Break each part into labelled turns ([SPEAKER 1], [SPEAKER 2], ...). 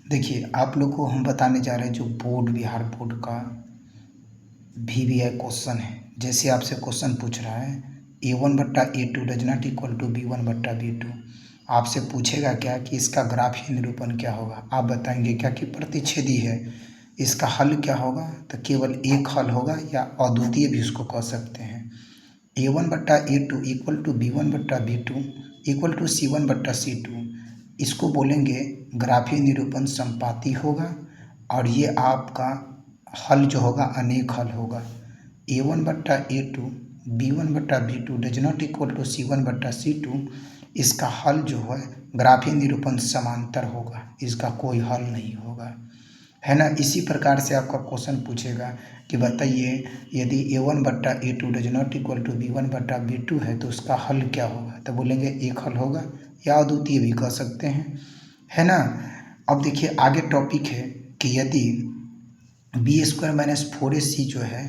[SPEAKER 1] देखिए आप लोग को हम बताने जा रहे हैं जो बोर्ड बिहार बोर्ड का VVI क्वेश्चन है। जैसे आपसे क्वेश्चन पूछ रहा है A1/A2 does not equal to B1/B2। आपसे पूछेगा क्या कि इसका ग्राफीय निरूपण क्या होगा। आप बताएंगे क्या कि प्रतिच्छेदी है, इसका हल क्या होगा। तो केवल एक हल होगा या अद्वितीय भी उसको कह सकते हैं। A1/A2 equal to B1/B2 equal to C1/C2, इसको बोलेंगे ग्राफीय निरूपण संपाती होगा। और ये आपका हल जो होगा अनेक हल होगा। A1/A2 B1/B2 does not equal to C1/C2, इसका हल जो है ग्राफीय निरूपण समांतर होगा, इसका कोई हल नहीं होगा, है ना। इसी प्रकार से आपका क्वेश्चन पूछेगा कि बताइए यदि A1/A2 does not equal to B1/B2 है तो उसका हल क्या होगा। तो बोलेंगे एक हल होगा या अद्वितीय भी कह सकते हैं, है ना। अब देखिए आगे टॉपिक है कि यदि B² - 4AC जो है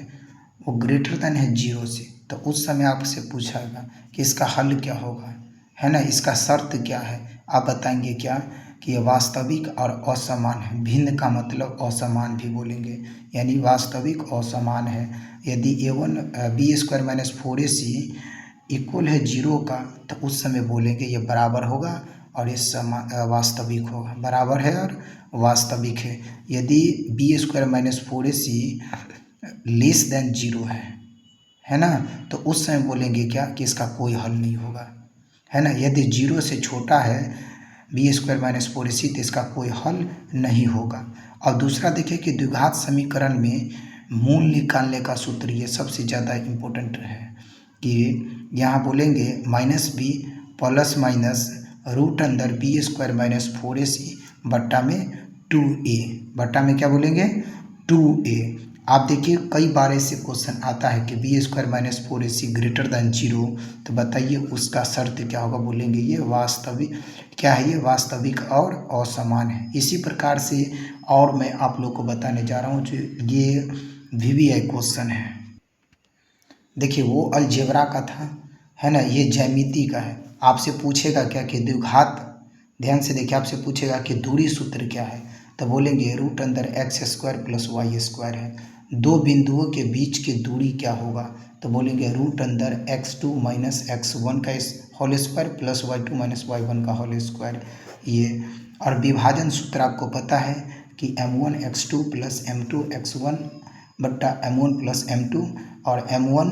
[SPEAKER 1] वो ग्रेटर देन है 0 से, तो उस समय आपसे पूछेगा कि इसका हल क्या होगा, है ना। इसका शर्त क्या है। आप बताएंगे क्या कि ये वास्तविक और असमान है। भिन्न का मतलब असमान भी बोलेंगे, यानी वास्तविक असमान है। यदि B² - 4AC इक्वल है 0 का, तो उस समय बोलेंगे ये बराबर होगा और ये वास्तविक होगा। बराबर है और वास्तविक है। यदि B² - 4AC लेस देन 0 है ना, तो उस समय बोलेंगे क्या कि इसका कोई हल नहीं होगा, है ना। यदि 0 से छोटा है B² - 4AC तो इसका कोई हल नहीं होगा। और दूसरा देखिए कि द्विघात समीकरण में मूल निकालने का सूत्र ये सबसे ज़्यादा इम्पोर्टेंट है कि यहाँ बोलेंगे -b प्लस माइनस रूट अंदर B² - 4AC बट्टा में 2a, बट्टा में क्या बोलेंगे 2a। आप देखिए कई बार ऐसे क्वेश्चन आता है कि B² - 4AC ग्रेटर देन 0, तो बताइए उसका शर्त क्या होगा। बोलेंगे ये वास्तविक क्या है, ये वास्तविक और असमान है। इसी प्रकार से और मैं आप लोग को बताने जा रहा हूँ जो ये VVI क्वेश्चन है। देखिए वो अलजेब्रा का था, है ना, ये ज्यामिति का है। आपसे पूछेगा क्या कि द्विघात, ध्यान से देखिए, आपसे पूछेगा कि दूरी सूत्र क्या है। तो बोलेंगे रूट अंदर x² + y² है। दो बिंदुओं के बीच की दूरी क्या होगा। तो बोलेंगे रूट अंदर x2 - x1 का whole square plus y2 - y1 का होल स्क्वायर। ये और विभाजन सूत्र आपको पता है कि m1 x2 + m2 x1 बट्टा m1 + m2 और m1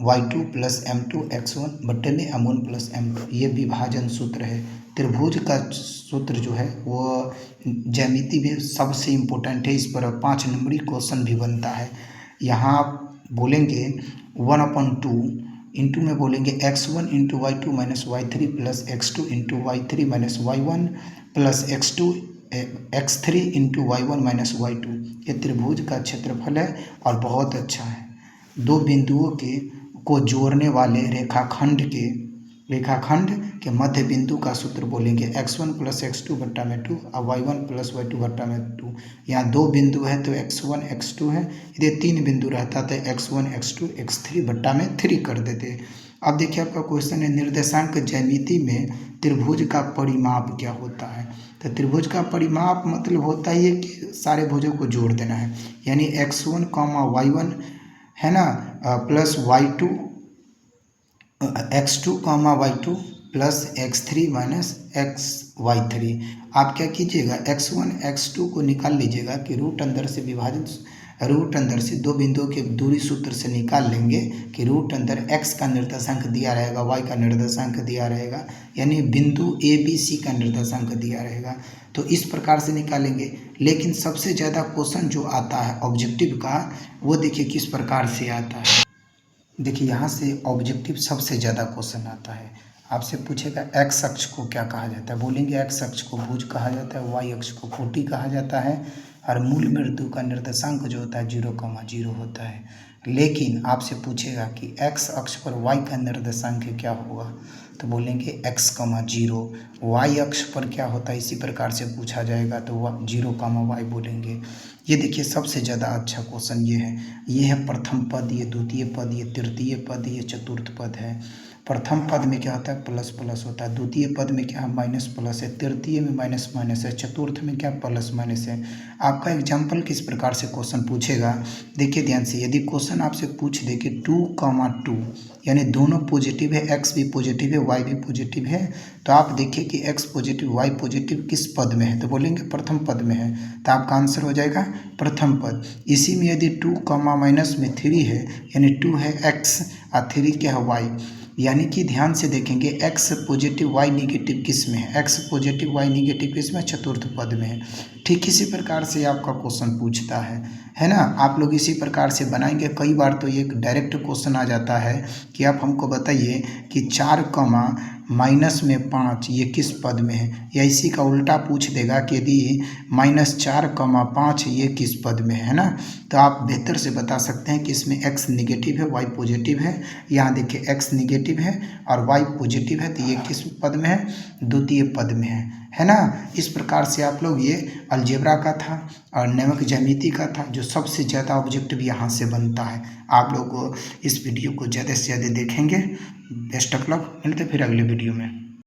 [SPEAKER 1] y2 + m2 x1 बट्टे में m1 + m2, ये विभाजन सूत्र है। त्रिभुज का सूत्र जो है वो ज्यामिति में सबसे इम्पोर्टेंट है। इस पर 5 नंबरी क्वेश्चन भी बनता है। यहाँ आप बोलेंगे 1/2 इंटू में बोलेंगे x1 × y2 - y3 plus x2 × y3 - y1 plus x3 × y1 - y2। ये त्रिभुज का क्षेत्रफल है और बहुत अच्छा है। दो बिंदुओं को जोड़ने वाले रेखाखंड के मध्य बिंदु का सूत्र बोलेंगे x1 + x2 बट्टा में 2 और y1 + y2 बट्टा में 2। यहाँ दो बिंदु है तो x1 x2 है। यदि तीन बिंदु रहता तो x1 x2 x3 बट्टा में 3 कर देते। अब देखिए आपका क्वेश्चन है निर्देशांक ज्यामिति में त्रिभुज का परिमाप क्या होता है। तो त्रिभुज का परिमाप मतलब होता ही है कि सारे भुजों को जोड़ देना है, यानी x1, y1 है ना plus y2 x2, y2 plus x3 - xy3। आप क्या कीजिएगा x1 x2 को निकाल लीजिएगा कि रूट अंदर से विभाजन, रूट अंदर से दो बिंदुओं के दूरी सूत्र से निकाल लेंगे कि रूट अंदर x का निर्देशांक दिया रहेगा, y का निर्देशांक दिया रहेगा, यानी बिंदु ABC का निर्देशांक दिया रहेगा। तो इस प्रकार से निकालेंगे। लेकिन सबसे ज़्यादा क्वेश्चन जो आता है ऑब्जेक्टिव का, वो देखिए किस प्रकार से आता है। देखिए यहाँ से ऑब्जेक्टिव सबसे ज़्यादा क्वेश्चन आता है। आपसे पूछेगा एक्स अक्ष को क्या कहा जाता है। बोलेंगे एक्स अक्ष को भुज कहा जाता है, वाई अक्ष को कोटि कहा जाता है और मूल बिंदु का निर्देशांक जो होता है 0,0 होता है। लेकिन आपसे पूछेगा कि एक्स अक्ष पर वाई का निर्देशांक क्या होगा। तो बोलेंगे x,0। वाई अक्ष पर क्या होता है इसी प्रकार से पूछा जाएगा तो 0,y बोलेंगे। ये देखिए सबसे ज़्यादा अच्छा क्वेश्चन ये है। ये है प्रथम पद, ये द्वितीय पद, ये तृतीय पद, ये चतुर्थ पद है। प्रथम पद में क्या होता है, प्लस प्लस होता है, द्वितीय पद में क्या है, माइनस प्लस है, तृतीय में माइनस माइनस है, चतुर्थ में क्या प्लस माइनस है। आपका एग्जाम्पल किस प्रकार से क्वेश्चन पूछेगा, देखिए ध्यान से। यदि क्वेश्चन आपसे पूछ दे कि 2, यानी दोनों पॉजिटिव है, एक्स भी पॉजिटिव है, वाई भी पॉजिटिव है, तो आप देखिए कि एक्स पॉजिटिव वाई पॉजिटिव किस पद में है, तो बोलेंगे प्रथम पद में है, तो आपका आंसर हो जाएगा प्रथम पद। इसी में यदि 2, माइनस में 3 है, यानी 2 है एक्स और 3 क्या है वाई, यानी कि ध्यान से देखेंगे एक्स पॉजिटिव वाई निगेटिव किस में है, एक्स पॉजिटिव वाई निगेटिव किस में, चतुर्थ पद में है। ठीक इसी प्रकार से आपका क्वेश्चन पूछता है ना। आप लोग इसी प्रकार से बनाएंगे। कई बार तो ये डायरेक्ट क्वेश्चन आ जाता है कि आप हमको बताइए कि 4, माइनस में 5 ये किस पद में है, या इसी का उल्टा पूछ देगा कि यदि -4, 5 ये किस पद में है ना। तो आप बेहतर से बता सकते हैं कि इसमें x निगेटिव है, y पॉजिटिव है। यहाँ देखिए x निगेटिव है और y पॉजिटिव है, तो ये किस पद में है, द्वितीय पद में है ना। इस प्रकार से आप लोग, ये अलजेब्रा का था और नमक ज्यामिति का था, जो सबसे ज़्यादा ऑब्जेक्टिव यहाँ से बनता है। आप लोग इस वीडियो को ज़्यादा से ज़्यादा देखेंगे। बेस्ट ऑफ लक, मिलते फिर अगले वीडियो में।